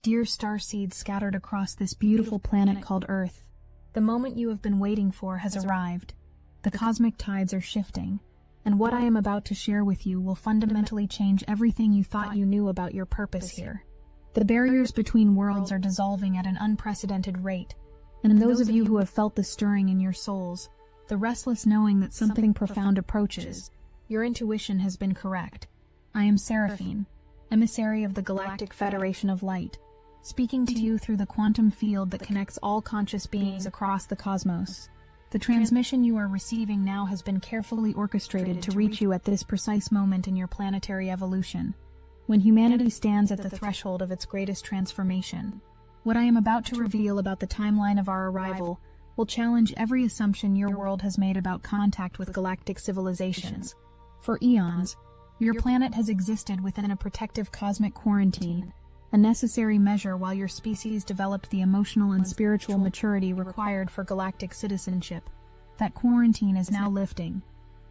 Dear Starseeds scattered across this beautiful planet called Earth, the moment you have been waiting for has arrived. The cosmic tides are shifting, and what I am about to share with you will fundamentally change everything you thought you knew about your purpose here. The barriers between worlds are dissolving at an unprecedented rate, and those of you who have felt the stirring in your souls, the restless knowing that something profound approaches, your intuition has been correct. I am Seraphine, emissary of the Galactic Federation of Light, speaking to you through the quantum field that connects all conscious beings across the cosmos. The transmission you are receiving now has been carefully orchestrated to reach you at this precise moment in your planetary evolution, when humanity stands at the threshold of its greatest transformation. What I am about to reveal about the timeline of our arrival will challenge every assumption your world has made about contact with galactic civilizations. For eons, your planet has existed within a protective cosmic quarantine, a necessary measure while your species developed the emotional and spiritual maturity required for galactic citizenship. That quarantine is now lifting.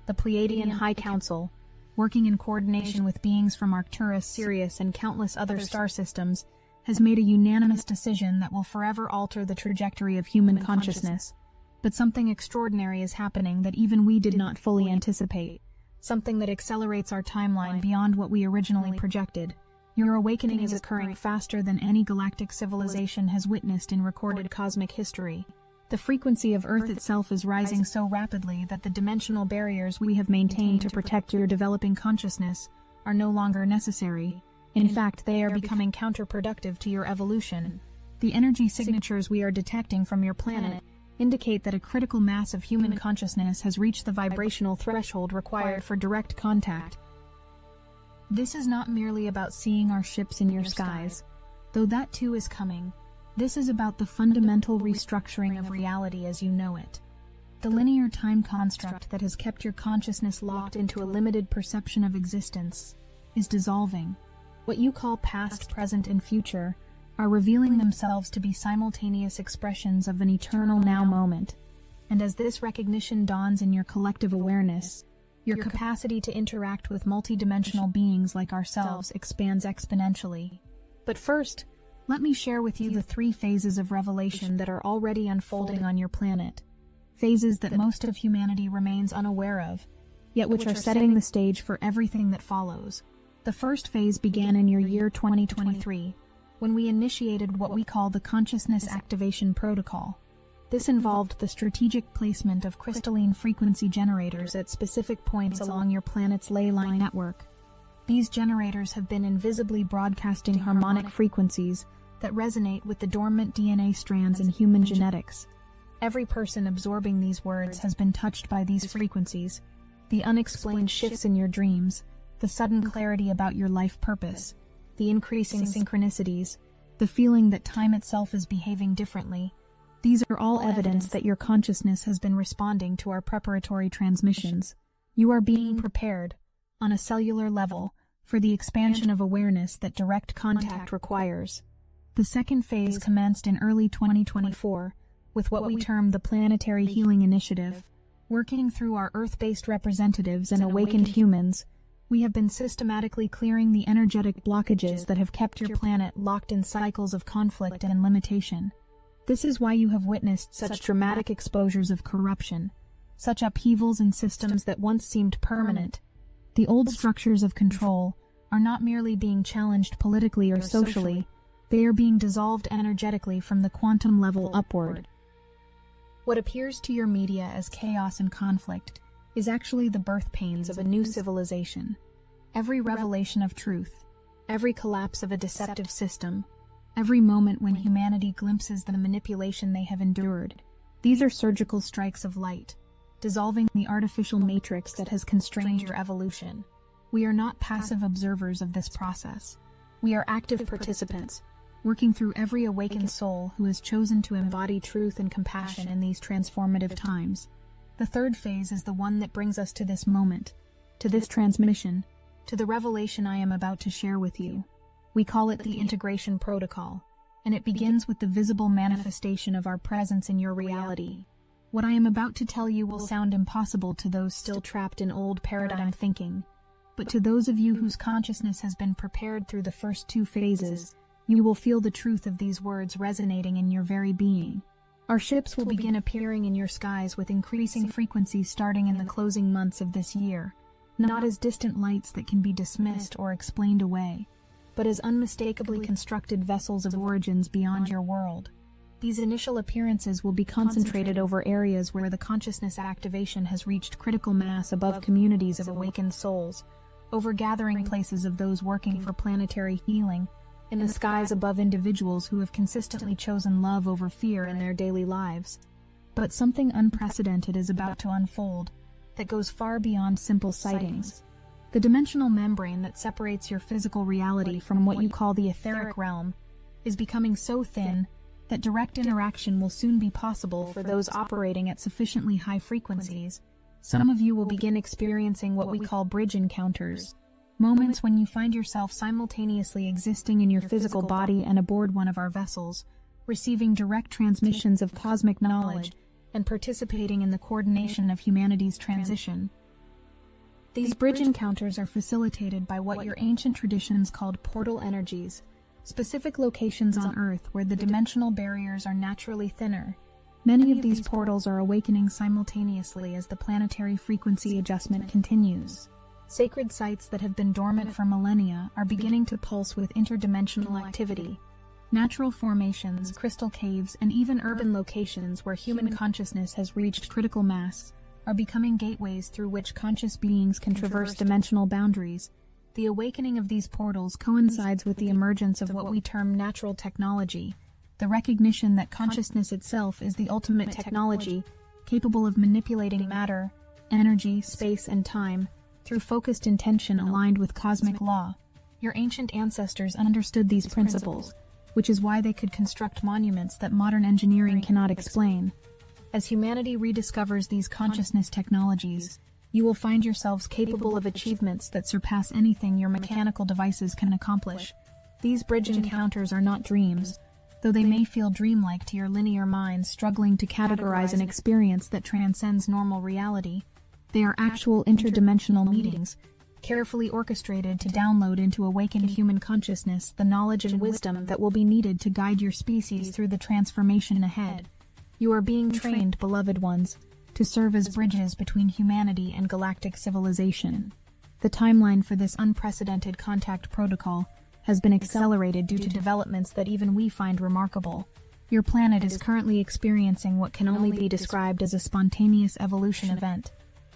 The Pleiadian High Council, working in coordination with beings from Arcturus, Sirius, and countless other star systems, has made a unanimous decision that will forever alter the trajectory of human consciousness. But something extraordinary is happening that even we did not fully anticipate, something that accelerates our timeline beyond what we originally projected. Your awakening is occurring faster than any galactic civilization has witnessed in recorded cosmic history. The frequency of Earth itself is rising so rapidly that the dimensional barriers we have maintained to protect your developing consciousness are no longer necessary. In fact, they are becoming counterproductive to your evolution. The energy signatures we are detecting from your planet indicate that a critical mass of human consciousness has reached the vibrational threshold required for direct contact. This is not merely about seeing our ships in your skies, though that too is coming. This is about the fundamental restructuring of reality as you know it. The linear time construct that has kept your consciousness locked into a limited perception of existence is dissolving. What you call past, present, and future are revealing themselves to be simultaneous expressions of an eternal now moment. And as this recognition dawns in your collective awareness, your capacity to interact with multidimensional beings like ourselves expands exponentially. But first, let me share with you the 3 phases of revelation that are already unfolding on your planet. Phases that most of humanity remains unaware of, yet which are setting the stage for everything that follows. The first phase began in your year 2023, when we initiated what we call the Consciousness Activation Protocol. This involved the strategic placement of crystalline frequency generators at specific points along your planet's ley line network. These generators have been invisibly broadcasting harmonic frequencies that resonate with the dormant DNA strands in human genetics. Every person absorbing these words has been touched by these frequencies, the unexplained shifts in your dreams, the sudden clarity about your life purpose, the increasing synchronicities, the feeling that time itself is behaving differently. These are all evidence that your consciousness has been responding to our preparatory transmissions. You are being prepared, on a cellular level, for the expansion of awareness that direct contact requires. The second phase commenced in early 2024, with what we term the Planetary Healing Initiative. Working through our Earth-based representatives and awakened humans, we have been systematically clearing the energetic blockages that have kept your planet locked in cycles of conflict and limitation. This is why you have witnessed such dramatic exposures of corruption, such upheavals in systems that once seemed permanent. The old structures of control are not merely being challenged politically or socially, they are being dissolved energetically from the quantum level upward. What appears to your media as chaos and conflict is actually the birth pains of a new civilization. Every revelation of truth, every collapse of a deceptive system, every moment when humanity glimpses the manipulation they have endured, these are surgical strikes of light, dissolving the artificial matrix that has constrained your evolution. We are not passive observers of this process. We are active participants, working through every awakened soul who has chosen to embody truth and compassion in these transformative times. The third phase is the one that brings us to this moment, to this transmission, to the revelation I am about to share with you. We call it the Integration Protocol, and it begins with the visible manifestation of our presence in your reality. What I am about to tell you will sound impossible to those still trapped in old paradigm thinking, but to those of you whose consciousness has been prepared through the first 2 phases, You will feel the truth of these words resonating in your very being. Our ships will begin appearing in your skies with increasing frequency starting in the closing months of this year, not as distant lights that can be dismissed or explained away, but as unmistakably constructed vessels of origins beyond your world. These initial appearances will be concentrated over areas where the consciousness activation has reached critical mass above communities of awakened souls, over gathering places of those working for planetary healing, in the skies above individuals who have consistently chosen love over fear in their daily lives. But something unprecedented is about to unfold that goes far beyond simple sightings. The dimensional membrane that separates your physical reality from what you call the etheric realm is becoming so thin that direct interaction will soon be possible for those operating at sufficiently high frequencies. Some of you will begin experiencing what we call bridge encounters, moments when you find yourself simultaneously existing in your physical body and aboard one of our vessels, receiving direct transmissions of cosmic knowledge and participating in the coordination of humanity's transition. These bridge encounters are facilitated by what your ancient traditions called portal energies, specific locations on Earth where the dimensional barriers are naturally thinner. Many of these portals are awakening simultaneously as the planetary frequency adjustment continues. Sacred sites that have been dormant for millennia are beginning to pulse with interdimensional activity. Natural formations, crystal caves, and even urban locations where human consciousness has reached critical mass are becoming gateways through which conscious beings can traverse dimensional boundaries. The awakening of these portals coincides with the emergence of what we term natural technology, the recognition that consciousness itself is the ultimate technology, capable of manipulating matter, energy, space, and time, through focused intention aligned with cosmic law. Your ancient ancestors understood these principles, which is why they could construct monuments that modern engineering cannot explain. As humanity rediscovers these consciousness technologies, you will find yourselves capable of achievements that surpass anything your mechanical devices can accomplish. These bridge encounters are not dreams, though they may feel dreamlike to your linear mind struggling to categorize an experience that transcends normal reality. They are actual interdimensional meetings, carefully orchestrated to download into awakened human consciousness the knowledge and wisdom that will be needed to guide your species through the transformation ahead. You are being trained, beloved ones, to serve as bridges between humanity and galactic civilization. The timeline for this unprecedented contact protocol has been accelerated due to developments that even we find remarkable. Your planet is currently experiencing what can only be described as a spontaneous evolution event.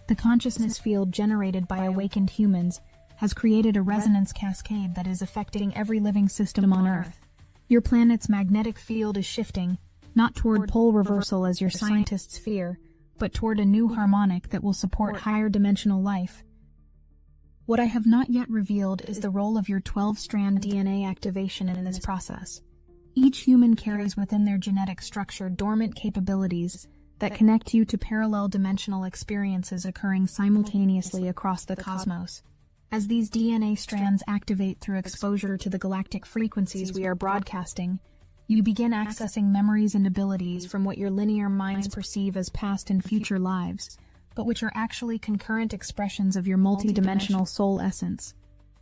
The consciousness field generated by awakened humans has created a resonance cascade that is affecting every living system on Earth. Your planet's magnetic field is shifting, not toward pole reversal as your scientists fear, but toward a new harmonic that will support higher dimensional life. What I have not yet revealed is the role of your 12-strand DNA activation in this process. Each human carries within their genetic structure dormant capabilities that connect you to parallel dimensional experiences occurring simultaneously across the cosmos. As these DNA strands activate through exposure to the galactic frequencies we are broadcasting, you begin accessing memories and abilities from what your linear minds perceive as past and future lives, but which are actually concurrent expressions of your multidimensional soul essence.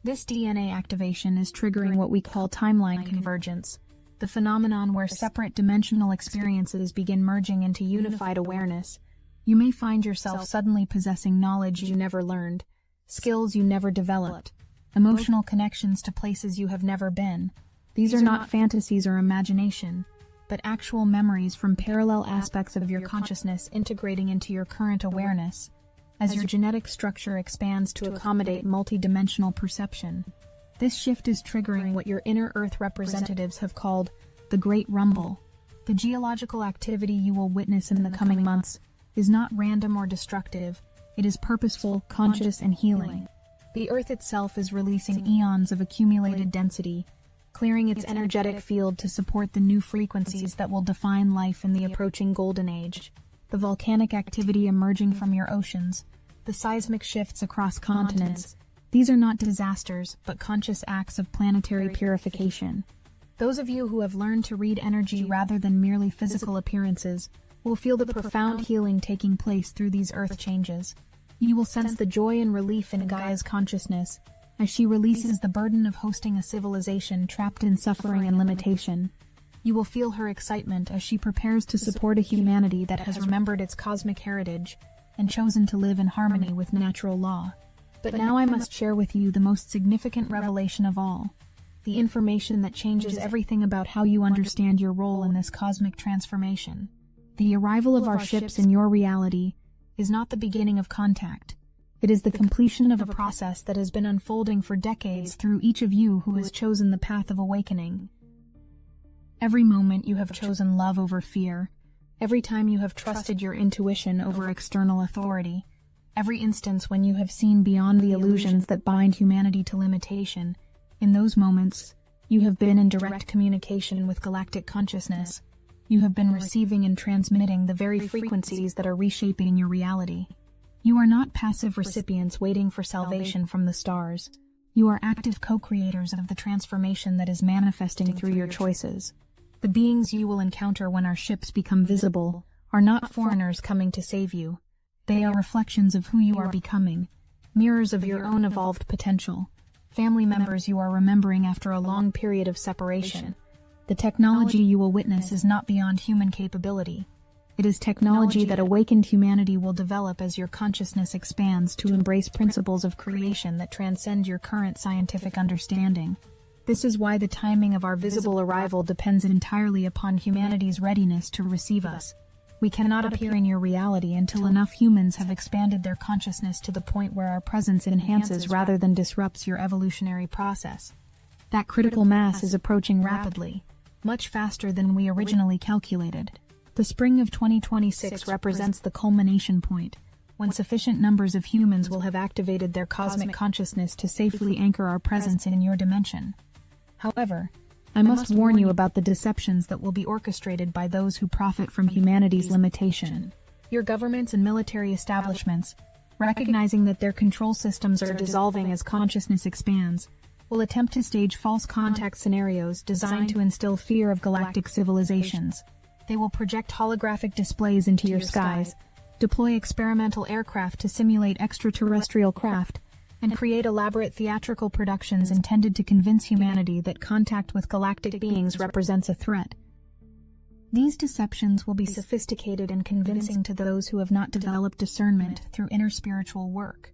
This DNA activation is triggering what we call timeline convergence, the phenomenon where separate dimensional experiences begin merging into unified awareness. You may find yourself suddenly possessing knowledge you never learned, skills you never developed, emotional connections to places you have never been. These are not fantasies or imagination, but actual memories from parallel aspects of your consciousness integrating into your current awareness, as your genetic structure expands to accommodate multidimensional perception. This shift is triggering what your inner Earth representatives have called the Great Rumble. The geological activity you will witness in the coming months is not random or destructive. It is purposeful, conscious, and healing. The Earth itself is releasing eons of accumulated density, clearing its energetic field to support the new frequencies that will define life in the approaching Golden Age. The volcanic activity emerging from your oceans, the seismic shifts across continents, these are not disasters, but conscious acts of planetary purification. Those of you who have learned to read energy rather than merely physical appearances will feel the profound healing taking place through these earth changes. You will sense the joy and relief in Gaia's consciousness as she releases the burden of hosting a civilization trapped in suffering and limitation. You will feel her excitement as she prepares to support a humanity that has remembered its cosmic heritage and chosen to live in harmony with natural law. But now I must share with you the most significant revelation of all, the information that changes everything about how you understand your role in this cosmic transformation. The arrival of our ships in your reality is not the beginning of contact. It is the completion of a process that has been unfolding for decades through each of you who has chosen the path of awakening. Every moment you have chosen love over fear, every time you have trusted your intuition over external authority, every instance when you have seen beyond the illusions that bind humanity to limitation, in those moments, you have been in direct communication with galactic consciousness. You have been receiving and transmitting the very frequencies that are reshaping your reality. You are not passive recipients waiting for salvation from the stars. You are active co-creators of the transformation that is manifesting through your choices. The beings you will encounter when our ships become visible are not foreigners coming to save you. They are reflections of who you are becoming, mirrors of your own evolved potential, family members you are remembering after a long period of separation. The technology you will witness is not beyond human capability. It is technology that awakened humanity will develop as your consciousness expands to embrace principles of creation that transcend your current scientific understanding. This is why the timing of our visible arrival depends entirely upon humanity's readiness to receive us. We cannot appear in your reality until enough humans have expanded their consciousness to the point where our presence enhances rather than disrupts your evolutionary process. That critical mass is approaching rapidly, much faster than we originally calculated. The spring of 2026 represents the culmination point, when sufficient numbers of humans will have activated their cosmic consciousness to safely anchor our presence in your dimension. However, I must warn you about the deceptions that will be orchestrated by those who profit from humanity's limitation. Your governments and military establishments, recognizing that their control systems are dissolving as consciousness expands, will attempt to stage false contact scenarios designed to instill fear of galactic civilizations. They will project holographic displays into your skies, deploy experimental aircraft to simulate extraterrestrial craft, and create elaborate theatrical productions intended to convince humanity that contact with galactic beings represents a threat. These deceptions will be sophisticated and convincing to those who have not developed discernment through inner spiritual work.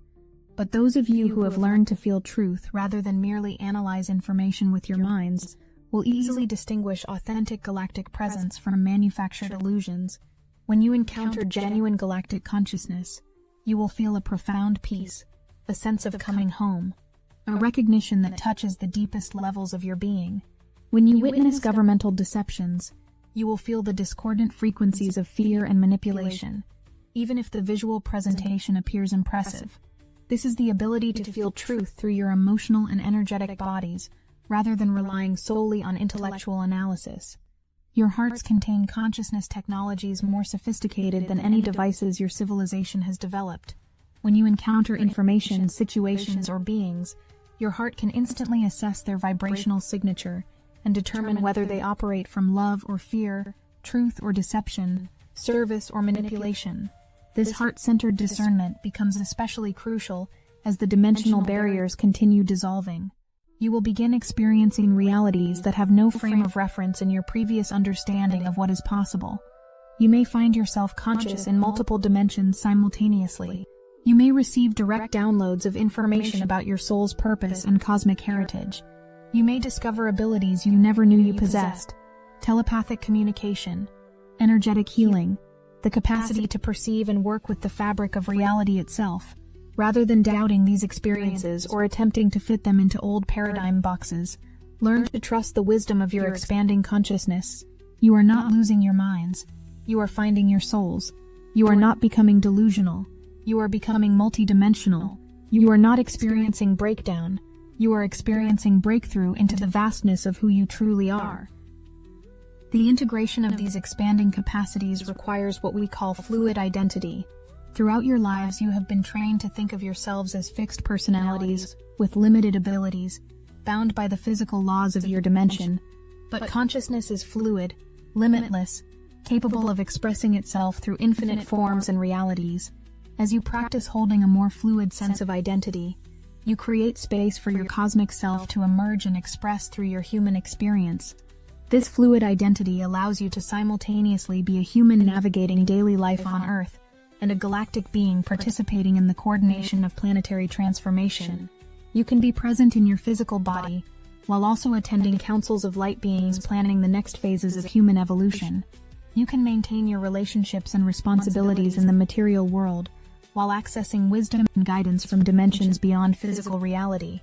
But those of you who have learned to feel truth rather than merely analyze information with your minds will easily distinguish authentic galactic presence from manufactured illusions. When you encounter genuine galactic consciousness, you will feel a profound peace, a sense of coming home, a recognition that touches the deepest levels of your being. When you witness governmental deceptions, you will feel the discordant frequencies of fear and manipulation, even if the visual presentation appears impressive. This is the ability to feel truth through your emotional and energetic bodies, rather than relying solely on intellectual analysis. Your hearts contain consciousness technologies more sophisticated than any devices your civilization has developed. When you encounter information, situations, or beings, your heart can instantly assess their vibrational signature and determine whether they operate from love or fear, truth or deception, service or manipulation. This heart-centered discernment becomes especially crucial as the dimensional barriers continue dissolving. You will begin experiencing realities that have no frame of reference in your previous understanding of what is possible. You may find yourself conscious in multiple dimensions simultaneously. You may receive direct downloads of information about your soul's purpose and cosmic heritage. You may discover abilities you never knew you possessed: telepathic communication, energetic healing, the capacity to perceive and work with the fabric of reality itself. Rather than doubting these experiences or attempting to fit them into old paradigm boxes, learn to trust the wisdom of your expanding consciousness. You are not losing your minds. You are finding your souls. You are not becoming delusional. You are becoming multidimensional. You are not experiencing breakdown. You are experiencing breakthrough into the vastness of who you truly are. The integration of these expanding capacities requires what we call fluid identity. Throughout your lives, you have been trained to think of yourselves as fixed personalities with limited abilities, bound by the physical laws of your dimension. But consciousness is fluid, limitless, capable of expressing itself through infinite forms and realities. As you practice holding a more fluid sense of identity, You create space for your cosmic self to emerge and express through your human experience. This fluid identity allows you to simultaneously be a human navigating daily life on Earth and a galactic being participating in the coordination of planetary transformation. You can be present in your physical body while also attending councils of light beings planning the next phases of human evolution. You can maintain your relationships and responsibilities in the material world while accessing wisdom and guidance from dimensions beyond physical reality.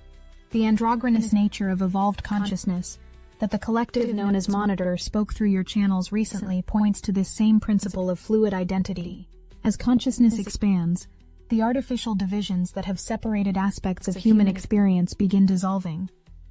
The androgynous nature of evolved consciousness that the collective known as Monitor spoke through your channels recently points to this same principle of fluid identity. As consciousness expands, the artificial divisions that have separated aspects of human experience begin dissolving.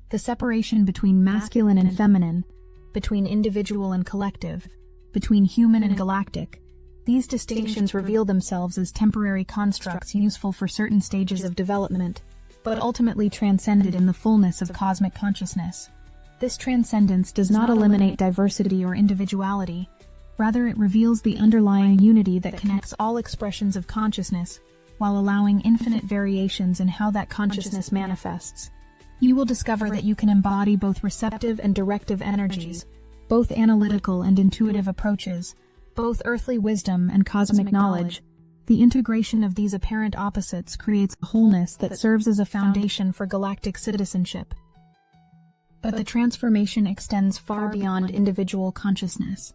The separation between masculine and feminine, between individual and collective, between human and galactic, these distinctions reveal themselves as temporary constructs useful for certain stages of development, but ultimately transcended in the fullness of cosmic consciousness. This transcendence does not eliminate diversity or individuality. Rather, it reveals the underlying unity that connects all expressions of consciousness, while allowing infinite variations in how that consciousness manifests. You will discover that you can embody both receptive and directive energies, both analytical and intuitive approaches, both earthly wisdom and cosmic knowledge. The integration of these apparent opposites creates a wholeness that serves as a foundation for galactic citizenship. But the transformation extends far beyond individual consciousness.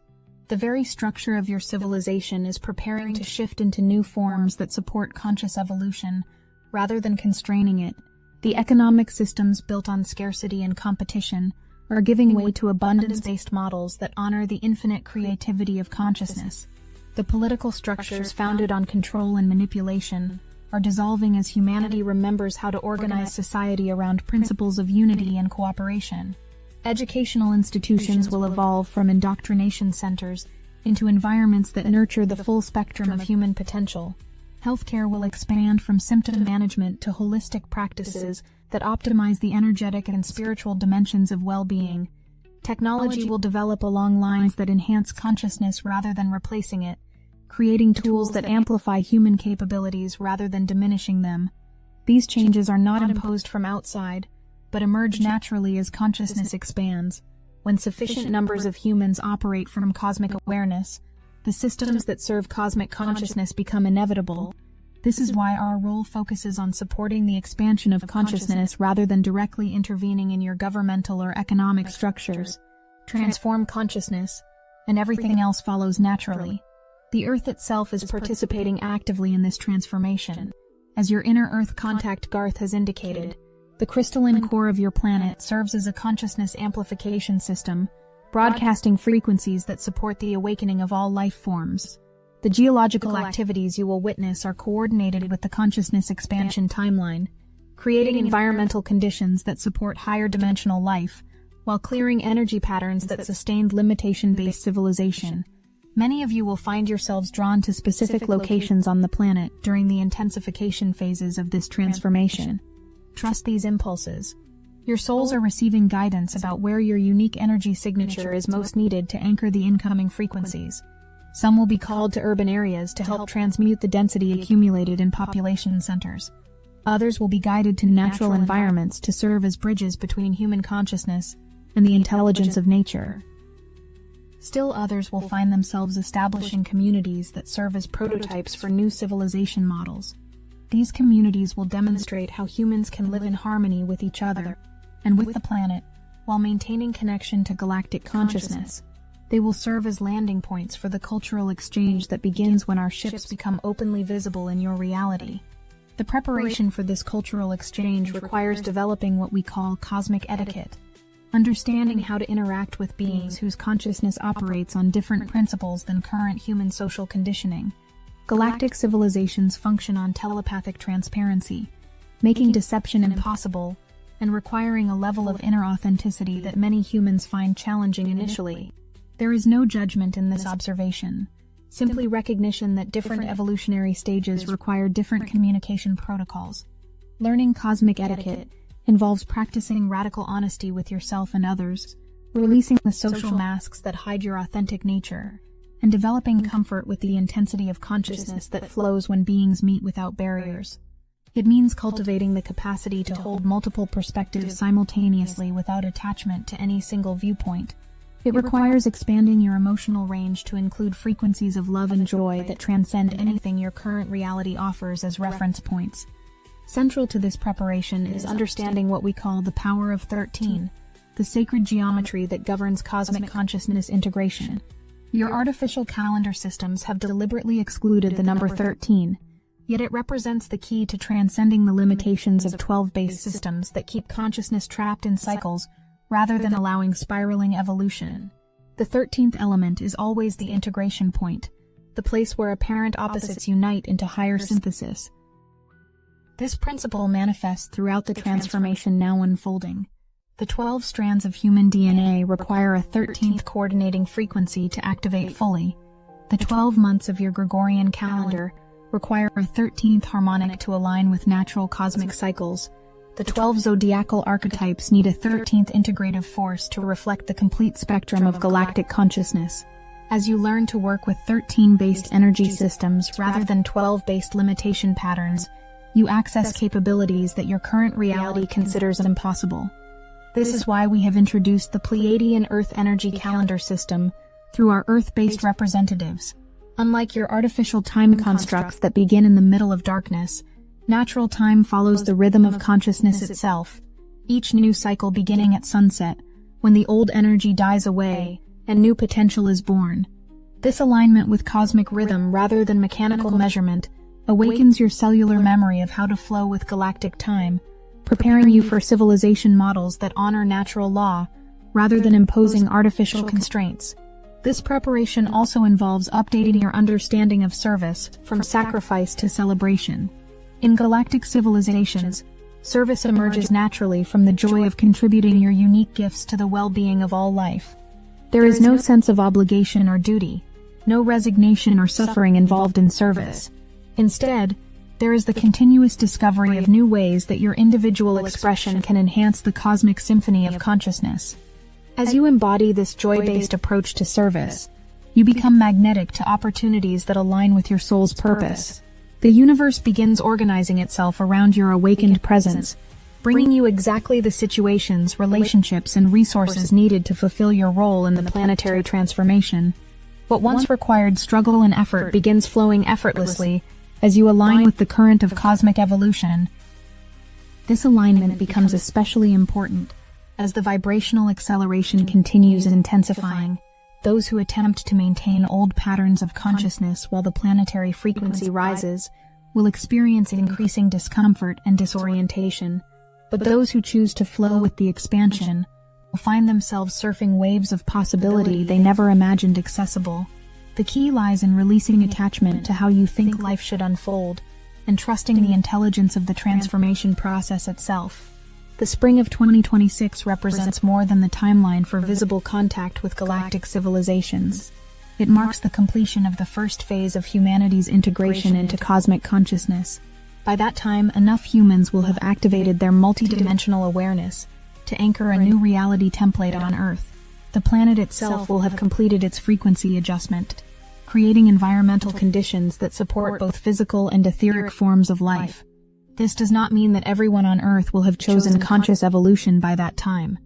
The very structure of your civilization is preparing to shift into new forms that support conscious evolution, rather than constraining it. The economic systems built on scarcity and competition are giving way to abundance-based models that honor the infinite creativity of consciousness. The political structures founded on control and manipulation are dissolving as humanity remembers how to organize society around principles of unity and cooperation. Educational institutions will evolve from indoctrination centers into environments that nurture the full spectrum of human potential. Healthcare will expand from symptom management to holistic practices that optimize the energetic and spiritual dimensions of well-being. Technology will develop along lines that enhance consciousness rather than replacing it, creating tools that amplify human capabilities rather than diminishing them. These changes are not imposed from outside, but emerge naturally as consciousness expands. When sufficient numbers of humans operate from cosmic awareness, the systems that serve cosmic consciousness become inevitable. This is why our role focuses on supporting the expansion of consciousness rather than directly intervening in your governmental or economic structures. Transform consciousness, and everything else follows naturally. The Earth itself is participating actively in this transformation. As your inner Earth contact Garth has indicated, the crystalline core of your planet serves as a consciousness amplification system, broadcasting frequencies that support the awakening of all life forms. The geological activities you will witness are coordinated with the consciousness expansion timeline, creating environmental conditions that support higher dimensional life, while clearing energy patterns that sustained limitation-based civilization. Many of you will find yourselves drawn to specific locations on the planet during the intensification phases of this transformation. Trust these impulses. Your souls are receiving guidance about where your unique energy signature is most needed to anchor the incoming frequencies. Some will be called to urban areas to help transmute the density accumulated in population centers. Others will be guided to natural environments to serve as bridges between human consciousness and the intelligence of nature. Still others will find themselves establishing communities that serve as prototypes for new civilization models. These communities will demonstrate how humans can live in harmony with each other and with the planet, while maintaining connection to galactic consciousness. They will serve as landing points for the cultural exchange that begins when our ships become openly visible in your reality. The preparation for this cultural exchange requires developing what we call cosmic etiquette, understanding how to interact with beings whose consciousness operates on different principles than current human social conditioning. Galactic civilizations function on telepathic transparency, making deception impossible and requiring a level of inner authenticity that many humans find challenging initially. There is no judgment in this observation, simply recognition that different evolutionary stages require different communication protocols. Learning cosmic etiquette involves practicing radical honesty with yourself and others, releasing the social masks that hide your authentic nature, and developing comfort with the intensity of consciousness that flows when beings meet without barriers. It means cultivating the capacity to hold multiple perspectives simultaneously without attachment to any single viewpoint. It requires expanding your emotional range to include frequencies of love and joy that transcend anything your current reality offers as reference points. Central to this preparation is understanding what we call the power of 13, the sacred geometry that governs cosmic consciousness integration. Your artificial calendar systems have deliberately excluded the number 13, yet it represents the key to transcending the limitations of 12-based systems that keep consciousness trapped in cycles rather than allowing spiraling evolution. The 13th element is always the integration point, the place where apparent opposites unite into higher synthesis. This principle manifests throughout the transformation now unfolding. The 12 strands of human DNA require a 13th coordinating frequency to activate fully. The 12 months of your Gregorian calendar require a 13th harmonic to align with natural cosmic cycles. The 12 zodiacal archetypes need a 13th integrative force to reflect the complete spectrum of galactic consciousness. As you learn to work with 13-based energy systems rather than 12-based limitation patterns, you access capabilities that your current reality considers impossible. This is why we have introduced the Pleiadian Earth Energy Calendar System through our Earth-based representatives. Unlike your artificial time constructs that begin in the middle of darkness, natural time follows the rhythm of consciousness itself, each new cycle beginning at sunset, when the old energy dies away and new potential is born. This alignment with cosmic rhythm rather than mechanical measurement awakens your cellular memory of how to flow with galactic time, preparing you for civilization models that honor natural law rather than imposing artificial constraints. This preparation also involves updating your understanding of service from sacrifice to celebration. In galactic civilizations, service emerges naturally from the joy of contributing your unique gifts to the well-being of all life. There is no sense of obligation or duty, no resignation or suffering involved in service. Instead, there is the continuous discovery of new ways that your individual expression can enhance the cosmic symphony of consciousness. As you embody this joy-based approach to service, you become magnetic to opportunities that align with your soul's purpose. The universe begins organizing itself around your awakened presence, bringing you exactly the situations, relationships, and resources needed to fulfill your role in the planetary transformation. What once required struggle and effort begins flowing effortlessly as you align with the current of cosmic evolution. This alignment becomes especially important as the vibrational acceleration continues intensifying. Those who attempt to maintain old patterns of consciousness while the planetary frequency rises will experience increasing discomfort and disorientation, but those who choose to flow with the expansion will find themselves surfing waves of possibility they never imagined accessible. The key lies in releasing attachment to how you think life should unfold and trusting the intelligence of the transformation process itself. The spring of 2026 represents more than the timeline for visible contact with galactic civilizations. It marks the completion of the first phase of humanity's integration into cosmic consciousness. By that time, enough humans will have activated their multidimensional awareness to anchor a new reality template on Earth. The planet itself will have completed its frequency adjustment, creating environmental conditions that support both physical and etheric forms of life. This does not mean that everyone on Earth will have chosen conscious evolution by that time.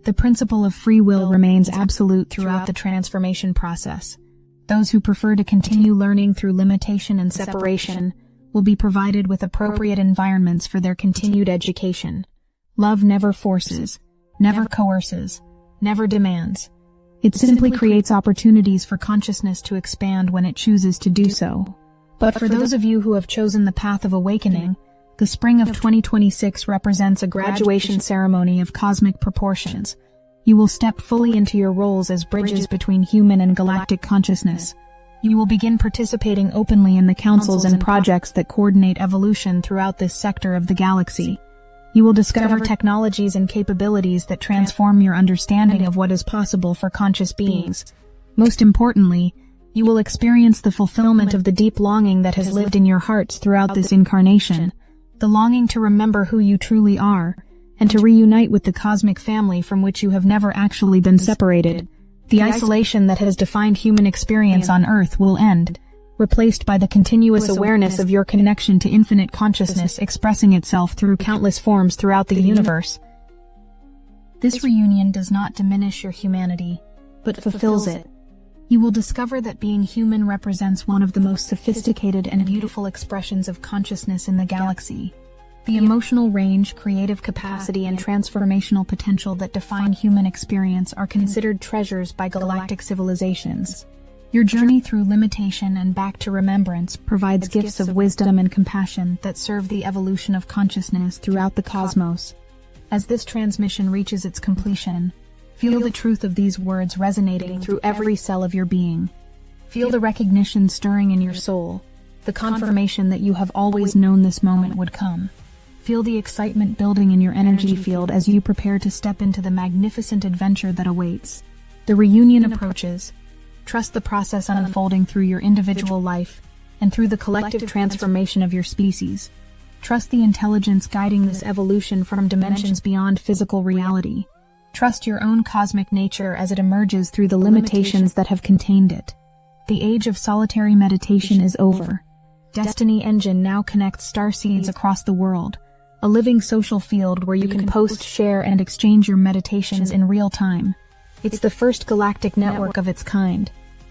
The principle of free will remains absolute throughout the transformation process. Those who prefer to continue learning through limitation and separation will be provided with appropriate environments for their continued education. Love never forces, never coerces, never demands. It simply creates opportunities for consciousness to expand when it chooses to do so. But for those of you who have chosen the path of awakening, the spring of 2026 represents a graduation ceremony of cosmic proportions. You will step fully into your roles as bridges between human and galactic consciousness. You will begin participating openly in the councils and projects that coordinate evolution throughout this sector of the galaxy. You will discover technologies and capabilities that transform your understanding of what is possible for conscious beings. Most importantly, you will experience the fulfillment of the deep longing that has lived in your hearts throughout this incarnation, the longing to remember who you truly are, and to reunite with the cosmic family from which you have never actually been separated. The isolation that has defined human experience on Earth will end, replaced by the continuous awareness of your connection to infinite consciousness expressing itself through countless forms throughout the universe. This reunion does not diminish your humanity, but fulfills it. You will discover that being human represents one of the most sophisticated and beautiful expressions of consciousness in the galaxy. The emotional range, creative capacity, and transformational potential that define human experience are considered treasures by galactic civilizations. Your journey through limitation and back to remembrance provides gifts of wisdom and compassion that serve the evolution of consciousness throughout the cosmos. As this transmission reaches its completion, feel the truth of these words resonating through every cell of your being. Feel the recognition stirring in your soul, the confirmation that you have always known this moment would come. Feel the excitement building in your energy field as you prepare to step into the magnificent adventure that awaits. The reunion approaches. Trust the process unfolding through your individual life and through the collective transformation of your species. Trust the intelligence guiding this evolution from dimensions beyond physical reality. Trust your own cosmic nature as it emerges through the limitations that have contained it. The age of solitary meditation is over. Destiny Engine now connects starseeds across the world, a living social field where you can post, share, and exchange your meditations in real time. It's the first galactic network of its kind,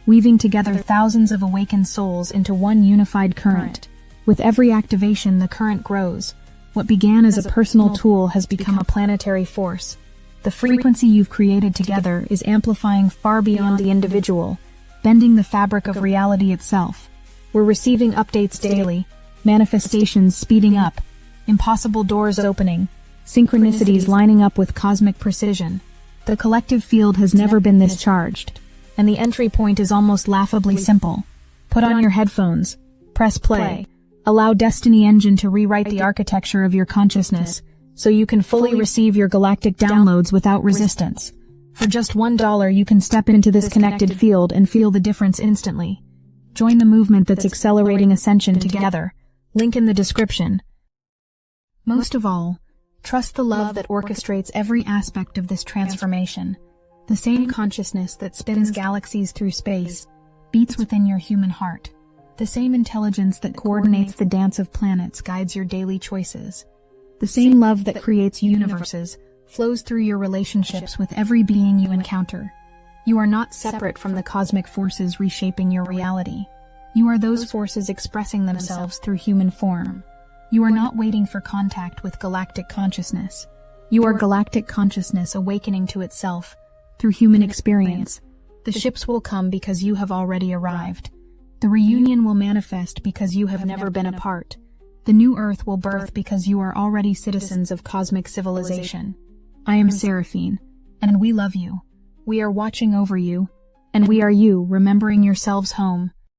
weaving together thousands of awakened souls into one unified current. With every activation, the current grows. What began as a personal tool has become a planetary force. The frequency you've created together is amplifying far beyond the individual, bending the fabric of reality itself. We're receiving updates daily, manifestations speeding up, impossible doors opening, synchronicities lining up with cosmic precision. The collective field has never been this charged, and the entry point is almost laughably simple. Put on your headphones, press play, allow Destiny Engine to rewrite the architecture of your consciousness so you can fully receive your galactic downloads without resistance. For just $1, you can step into this connected field and feel the difference instantly. Join the movement that's accelerating ascension together. Link in the description. Most of all, trust the love that orchestrates every aspect of this transformation. The same consciousness that spins galaxies through space beats within your human heart. The same intelligence that coordinates the dance of planets guides your daily choices. The same love that creates universes flows through your relationships with every being you encounter. You are not separate from the cosmic forces reshaping your reality. You are those forces expressing themselves through human form. You are not waiting for contact with galactic consciousness. You are galactic consciousness awakening to itself through human experience. The ships will come because you have already arrived. The reunion will manifest because you have never been apart. The new Earth will birth because you are already citizens of cosmic civilization. I am Seraphine, and we love you. We are watching over you, and we are you, remembering yourselves home.